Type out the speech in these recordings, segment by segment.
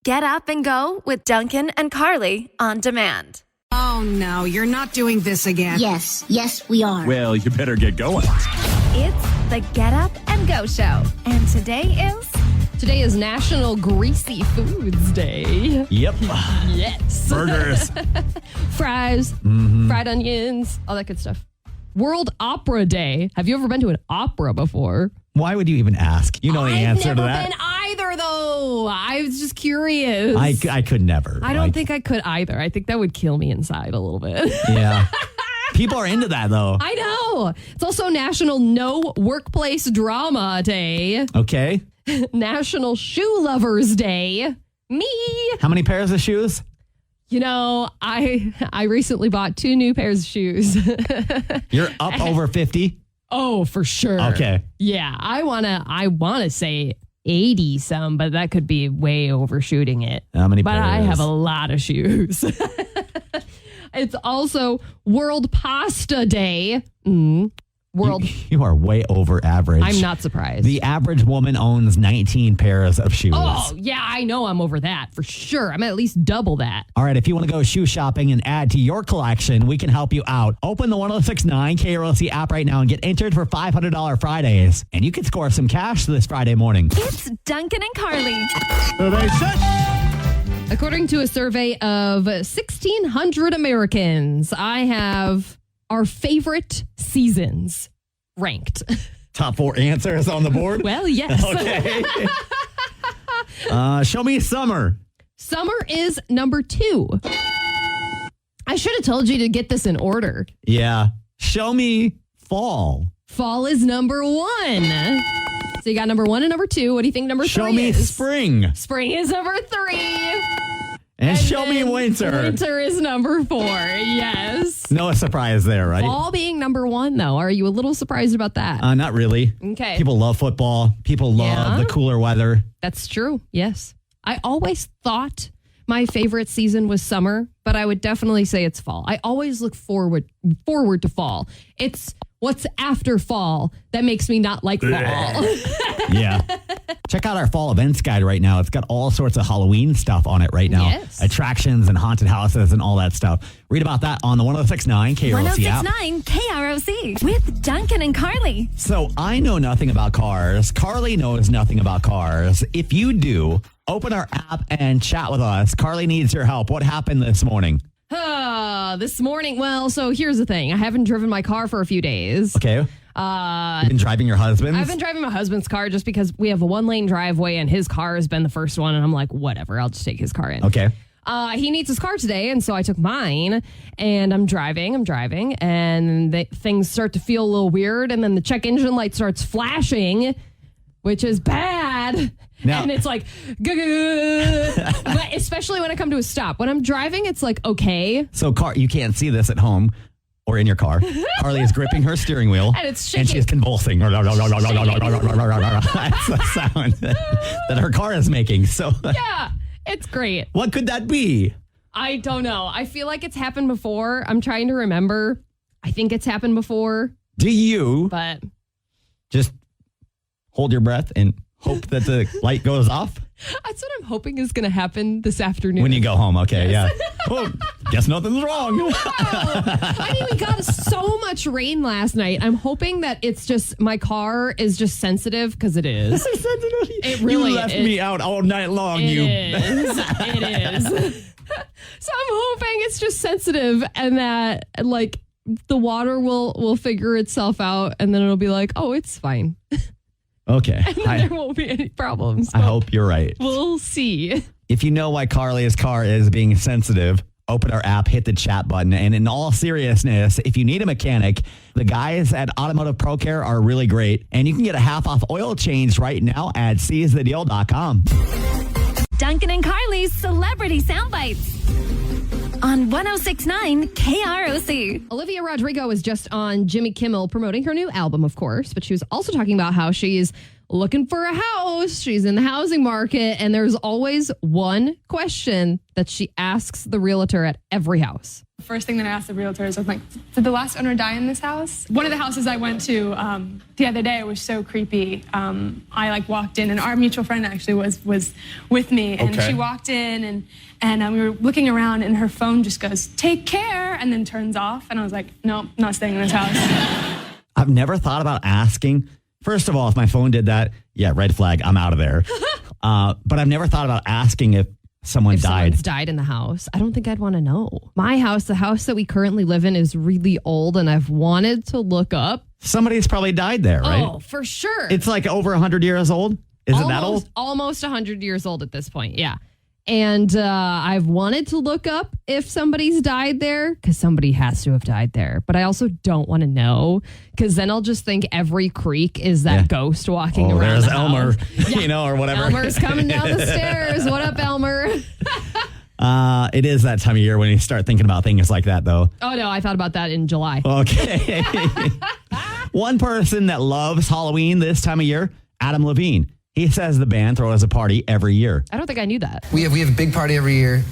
Get up and go with Dunken and Carly on demand. Oh, no, you're not doing this again. Yes, we are. Well, you better get going. It's the Get Up and Go Show. And Today is National Greasy Foods Day. Yep. Yes. Burgers. Fries, fried onions, all that good stuff. World Opera Day. Have you ever been to an opera before? Why would you even ask? You know the answer to that. I've never been either, though. I was just curious. I could never. I don't think I could either. I think that would kill me inside a little bit. Yeah. People are into that, though. I know. It's also National No Workplace Drama Day. Okay. National Shoe Lovers Day. Me. How many pairs of shoes? You know, I recently bought 2 new pairs of shoes. You're up over 50? Oh, for sure. Okay. Yeah, I wanna say 80 some, but that could be way overshooting it. How many But pairs? I have a lot of shoes. It's also World Pasta Day. You are way over average. I'm not surprised. The average woman owns 19 pairs of shoes. Oh, yeah, I know I'm over that for sure. I'm at least double that. All right, if you want to go shoe shopping and add to your collection, we can help you out. Open the 1069 KROC app right now and get entered for $500 Fridays. And you can score some cash this Friday morning. it's Dunken and Carly. According to a survey of 1,600 Americans, I have our favorite seasons ranked. Top 4 answers on the board? Well, yes. Okay. Show me summer. Summer is number 2. I should have told you to get this in order. Yeah. Show me fall. Fall is number 1. So you got number 1 and number 2. What do you think number 3 Show me is? spring. Spring is number 3. And show me then winter. Winter is number 4. Yes. No surprise there, right? Fall being number 1, though. Are you a little surprised about that? Not really. Okay. People love football. People love the cooler weather. That's true. Yes. I always thought my favorite season was summer, but I would definitely say it's fall. I always look forward to fall. It's what's after fall that makes me not like fall. Yeah. Check out our fall events guide right now. It's got all sorts of Halloween stuff on it right now. Yes. Attractions and haunted houses and all that stuff. Read about that on the 1069 KROC app. 1069 KROC with Dunken and Carly. So I know nothing about cars. Carly knows nothing about cars. If you do, open our app and chat with us. Carly needs your help. What happened this morning? This morning, well, so here's the thing. I haven't driven my car for a few days. Okay. You've been driving your husband's? I've been driving my husband's car just because we have a 1-lane driveway and his car has been the first one. And I'm like, whatever, I'll just take his car in. Okay. He needs his car today, and so I took mine, and I'm driving, and things start to feel a little weird, and then the check engine light starts flashing, which is bad. Now, and it's like, but especially when I come to a stop. When I'm driving, it's like, okay. So, you can't see this at home or in your car. Carly is gripping her steering wheel. And it's shaking. And she's convulsing. That's the sound that her car is making. So, Yeah, it's great. what could that be? I don't know. I feel like it's happened before. I'm trying to remember. I think it's happened before, Do you but just hold your breath and hope that the light goes off that's what I'm hoping is going to happen this afternoon. when you go home? Okay, yeah. Well, guess nothing's wrong. I mean, we got so much rain last night. I'm hoping that it's just my car is just sensitive because it is. It really you left me out all night long. It is. So I'm hoping it's just sensitive and that like the water will figure itself out and then it'll be like, oh, it's fine. Okay. And then there won't be any problems. I hope you're right. We'll see. If you know why Carly's car is being sensitive, open our app, hit the chat button. And in all seriousness, if you need a mechanic, the guys at Automotive Pro Care are really great. And you can get a half off oil change right now at seizethedeal.com. Dunken and Carly's Celebrity Soundbites on 1069 KROC. Olivia Rodrigo was just on Jimmy Kimmel promoting her new album, of course, but she was also talking about how she's looking for a house. She's in the housing market. And there's always one question that she asks the realtor at every house. First thing that I asked the realtors was like, did the last owner die in this house? One of the houses I went to the other day was so creepy. I walked in and our mutual friend actually was with me, and she walked in and we were looking around and her phone just goes, take care, and then turns off. And I was like, nope, not staying in this house. I've never thought about asking. First of all, if my phone did that, yeah, red flag, I'm out of there. But I've never thought about asking if someone's died in the house. I don't think I'd want to know. My house, the house that we currently live in, is really old, and I've wanted to look up. Somebody's probably died there, right? Oh, for sure. It's like over 100 years old. Is it that old? Almost 100 years old at this point, yeah. And I've wanted to look up if somebody's died there, because somebody has to have died there. But I also don't want to know, because then I'll just think every creak is that ghost walking around. There's the Elmer, house. or whatever. Elmer's coming down the stairs. What up, Elmer? It is that time of year when you start thinking about things like that, though. Oh, no, I thought about that in July. Okay. One person that loves Halloween this time of year, Adam Levine. He says the band throws a party every year. I don't think I knew that. We have a big party every year.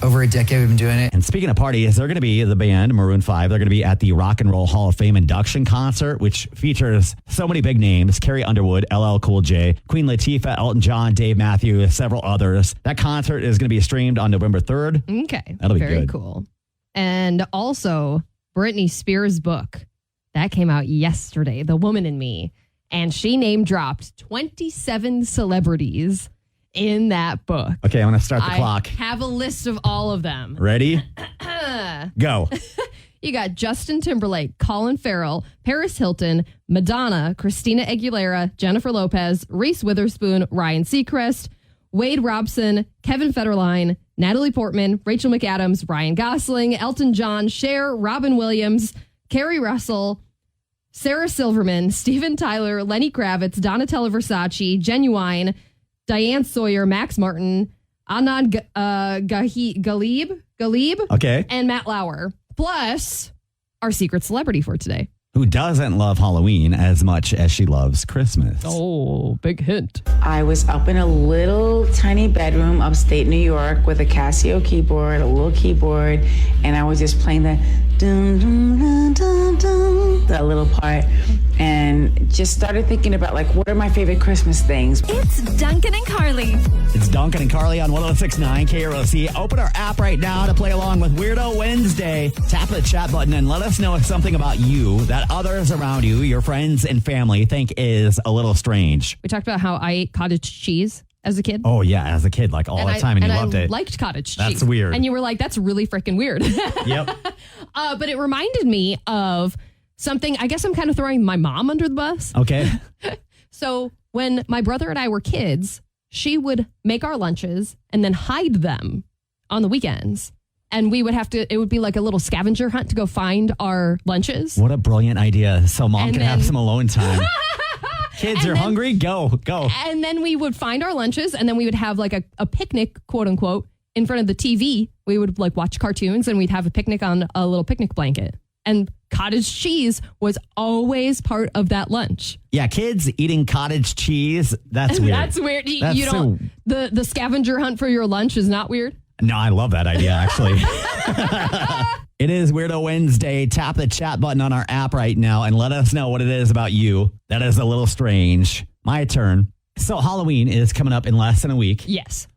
Over a decade we've been doing it. And speaking of parties, they're going to be the band, Maroon 5. They're going to be at the Rock and Roll Hall of Fame induction concert, which features so many big names: Carrie Underwood, LL Cool J, Queen Latifah, Elton John, Dave Matthews, several others. That concert is going to be streamed on November 3rd. Okay. That'll be very good. Cool. And also, Britney Spears' book that came out yesterday, The Woman in Me. And she name dropped 27 celebrities in that book. Okay, I'm going to start the clock. I have a list of all of them. Ready? Go. You got Justin Timberlake, Colin Farrell, Paris Hilton, Madonna, Christina Aguilera, Jennifer Lopez, Reese Witherspoon, Ryan Seacrest, Wade Robson, Kevin Federline, Natalie Portman, Rachel McAdams, Ryan Gosling, Elton John, Cher, Robin Williams, Carrie Russell, Sarah Silverman, Steven Tyler, Lenny Kravitz, Donatella Versace, Genuine, Diane Sawyer, Max Martin, Anand Galib, Okay. and Matt Lauer. Plus, our secret celebrity for today. Who doesn't love Halloween as much as she loves Christmas? Oh, big hint. I was up in a little tiny bedroom upstate New York with a Casio keyboard, a little keyboard, and I was just playing that dum dum dum dum dum, that little part, and just started thinking about what are my favorite Christmas things. It's Dunken and Carly. It's Dunken and Carly on 106.9 KROC. Open our app right now to play along with Weirdo Wednesday. Tap the chat button and let us know something about you that others around you, your friends and family, think is a little strange. We talked about how I ate cottage cheese as a kid. Oh, yeah, as a kid, all the time, and you loved it. I liked cottage cheese. That's weird. And you were like, that's really freaking weird. Yep. But it reminded me of something, I guess I'm kind of throwing my mom under the bus. Okay. So when my brother and I were kids, she would make our lunches and then hide them on the weekends. And we would it would be like a little scavenger hunt to go find our lunches. What a brilliant idea. So mom can have some alone time. Kids are hungry? Go. And then we would find our lunches, and then we would have a picnic, quote unquote, in front of the TV. We would watch cartoons, and we'd have a picnic on a little picnic blanket. And cottage cheese was always part of that lunch. Yeah, kids eating cottage cheese, that's weird. That's weird. You don't, the scavenger hunt for your lunch is not weird? No, I love that idea, actually. It is Weirdo Wednesday. Tap the chat button on our app right now and let us know what it is about you that is a little strange. My turn. So Halloween is coming up in less than a week. Yes.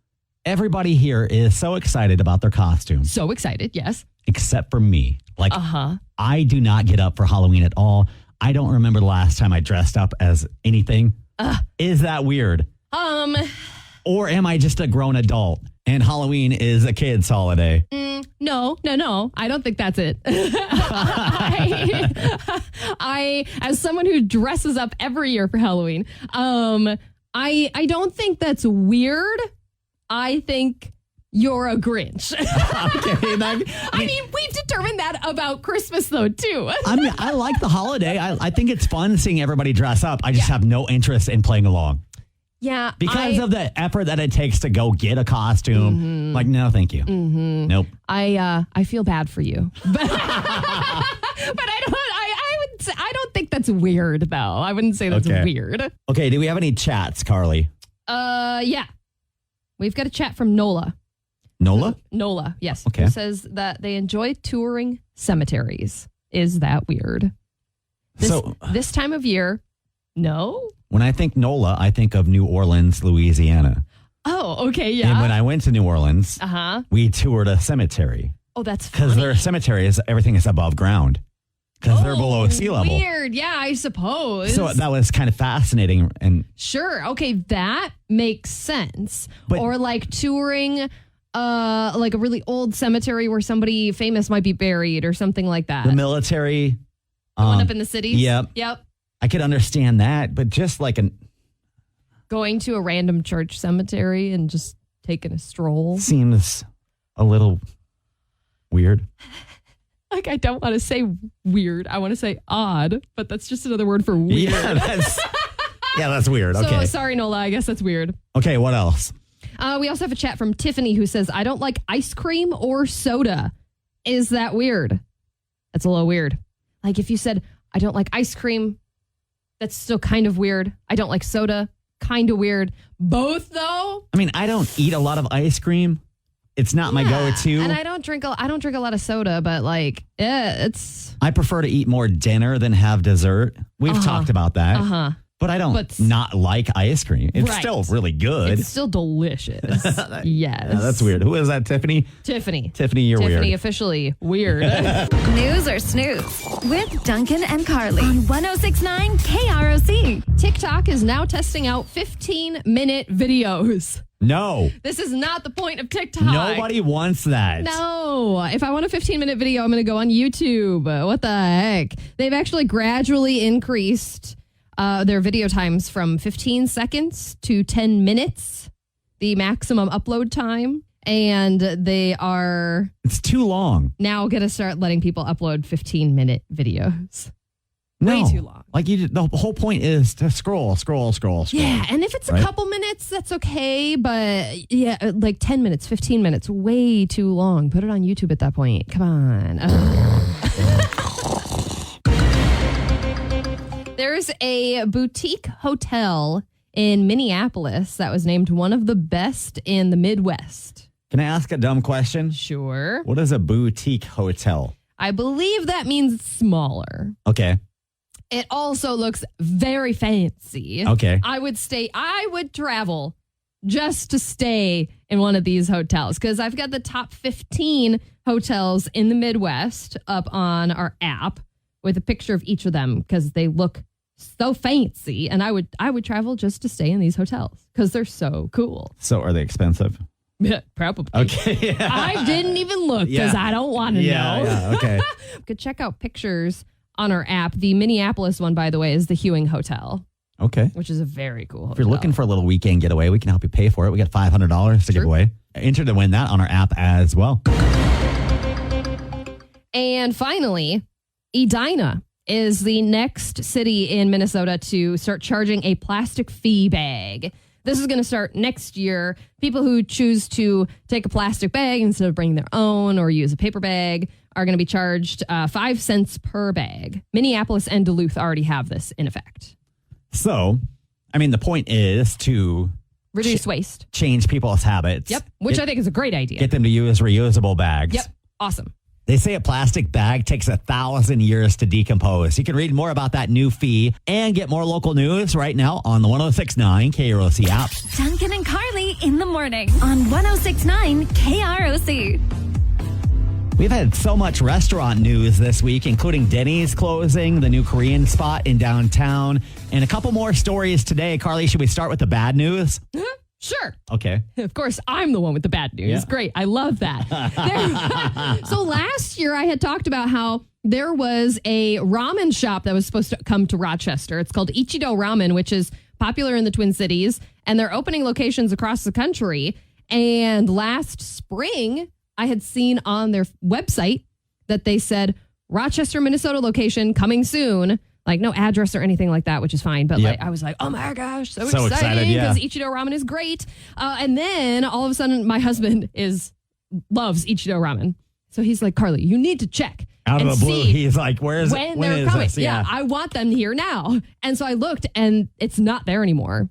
Everybody here is so excited about their costumes. So excited, yes. Except for me. I do not get up for Halloween at all. I don't remember the last time I dressed up as anything. Is that weird? Or am I just a grown adult and Halloween is a kid's holiday? No. I don't think that's it. I, as someone who dresses up every year for Halloween, I don't think that's weird. I think you're a Grinch. Okay. I mean, we've determined that about Christmas, though, too. I like the holiday. I think it's fun seeing everybody dress up. I just have no interest in playing along. Yeah. Because of the effort that it takes to go get a costume. No, thank you. Nope. I feel bad for you. But I would I don't think that's weird, though. I wouldn't say that's weird. Okay, do we have any chats, Carly? Yeah. We've got a chat from Nola. Nola? Nola, yes. Okay. Who says that they enjoy touring cemeteries. Is that weird? This time of year, no. When I think Nola, I think of New Orleans, Louisiana. Oh, okay, yeah. And when I went to New Orleans, we toured a cemetery. Oh, that's funny. Because their cemeteries, everything is above ground. Because they're below sea level. Weird. Yeah, I suppose. So that was kind of fascinating. And sure. Okay, that makes sense. But, or like touring like a really old cemetery where somebody famous might be buried or something like that. The military. The one up in the cities? Yep. I could understand that, but just like going to a random church cemetery and just taking a stroll seems a little weird. Like, I don't want to say weird. I want to say odd, but that's just another word for weird. Yeah, that's weird. Okay. So, sorry, Nola. I guess that's weird. Okay, what else? We also have a chat from Tiffany who says, I don't like ice cream or soda. Is that weird? That's a little weird. Like, if you said, I don't like ice cream, that's still kind of weird. I don't like soda, kind of weird. Both, though? I mean, I don't eat a lot of ice cream. It's not my go-to. And I don't drink a lot of soda, but like, it's... I prefer to eat more dinner than have dessert. We've talked about that. But I don't not like ice cream. It's still really good. It's still delicious. Yes. Yeah, that's weird. Who is that, Tiffany? Tiffany. Tiffany, you're weird. Tiffany, officially weird. News or snooze with Duncan and Carly on 106.9 KROC. TikTok is now testing out 15-minute videos. No. This is not the point of TikTok. Nobody wants that. No. If I want a 15-minute video, I'm going to go on YouTube. What the heck? They've actually gradually increased their video times from 15 seconds to 10 minutes, the maximum upload time. And they are... It's too long. Now going to start letting people upload 15-minute videos. No. Way too long. Like the whole point is to scroll. Yeah, and if it's a couple minutes, that's okay. But yeah, like 10 minutes, 15 minutes, way too long. Put it on YouTube at that point. Come on. There's a boutique hotel in Minneapolis that was named one of the best in the Midwest. Can I ask a dumb question? Sure. What is a boutique hotel? I believe that means smaller. Okay. It also looks very fancy. Okay. I would travel just to stay in one of these hotels because I've got the top 15 hotels in the Midwest up on our app with a picture of each of them because they look so fancy. And I would travel just to stay in these hotels because they're so cool. So are they expensive? Yeah, probably. Okay. Yeah. I didn't even look because I don't want to know. Yeah, okay. Could check out pictures on our app. The Minneapolis one, by the way, is the Hewing Hotel. Okay. Which is a very cool hotel. If you're looking for a little weekend getaway, we can help you pay for it. We got $500 to give away. Enter to win that on our app as well. And finally, Edina is the next city in Minnesota to start charging a plastic fee bag. This is going to start next year. People who choose to take a plastic bag instead of bringing their own or use a paper bag are going to be charged 5 cents per bag. Minneapolis and Duluth already have this in effect. So, I mean, the point is to reduce waste, change people's habits. Yep, which I think is a great idea. Get them to use reusable bags. Yep, awesome. They say a plastic bag takes 1,000 years to decompose. You can read more about that new fee and get more local news right now on the 106.9 KROC app. Duncan and Carly in the morning on 106.9 KROC. We've had so much restaurant news this week, including Denny's closing, the new Korean spot in downtown, and a couple more stories today. Carly, should we start with the bad news? Sure. Okay. Of course, I'm the one with the bad news. Yeah. Great. I love that. So last year I had talked about how there was a ramen shop that was supposed to come to Rochester. It's called Ichido Ramen, which is popular in the Twin Cities, and they're opening locations across the country. And last spring, I had seen on their website that they said Rochester, Minnesota location coming soon. Like no address or anything like that, which is fine. But like I was like, oh my gosh, so exciting because Ichido Ramen is great. And then all of a sudden, my husband loves Ichido Ramen. So he's like, Carly, you need to check Out of and the blue, see he's like, when they're is coming. this? Yeah, I want them here now. And so I looked, and it's not there anymore.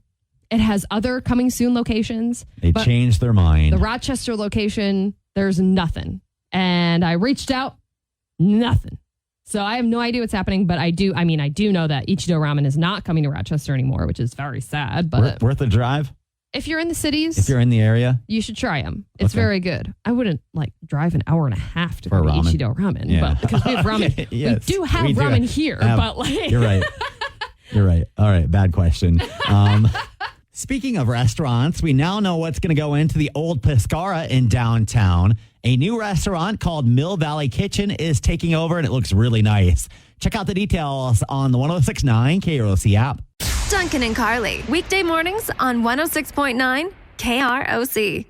It has other coming soon locations. They but changed their mind. the Rochester location, there's nothing. And I reached out, nothing. So I have no idea what's happening, but I do know that Ichido Ramen is not coming to Rochester anymore, which is very sad. But Worth a drive? if you're in the cities, If you're in the area? you should try them. It's Okay. very good. I wouldn't drive an hour and a half to For go to ramen. Ichido Ramen, Yeah. but because we have ramen, Yes, we do have we do ramen here. have- But You're right. You're right. All right. Bad question. Speaking of restaurants, we now know what's going to go into the old Pescara in downtown. A new restaurant called Mill Valley Kitchen is taking over, and it looks really nice. Check out the details on the 106.9 KROC app. Dunken and Carly, weekday mornings on 106.9 KROC.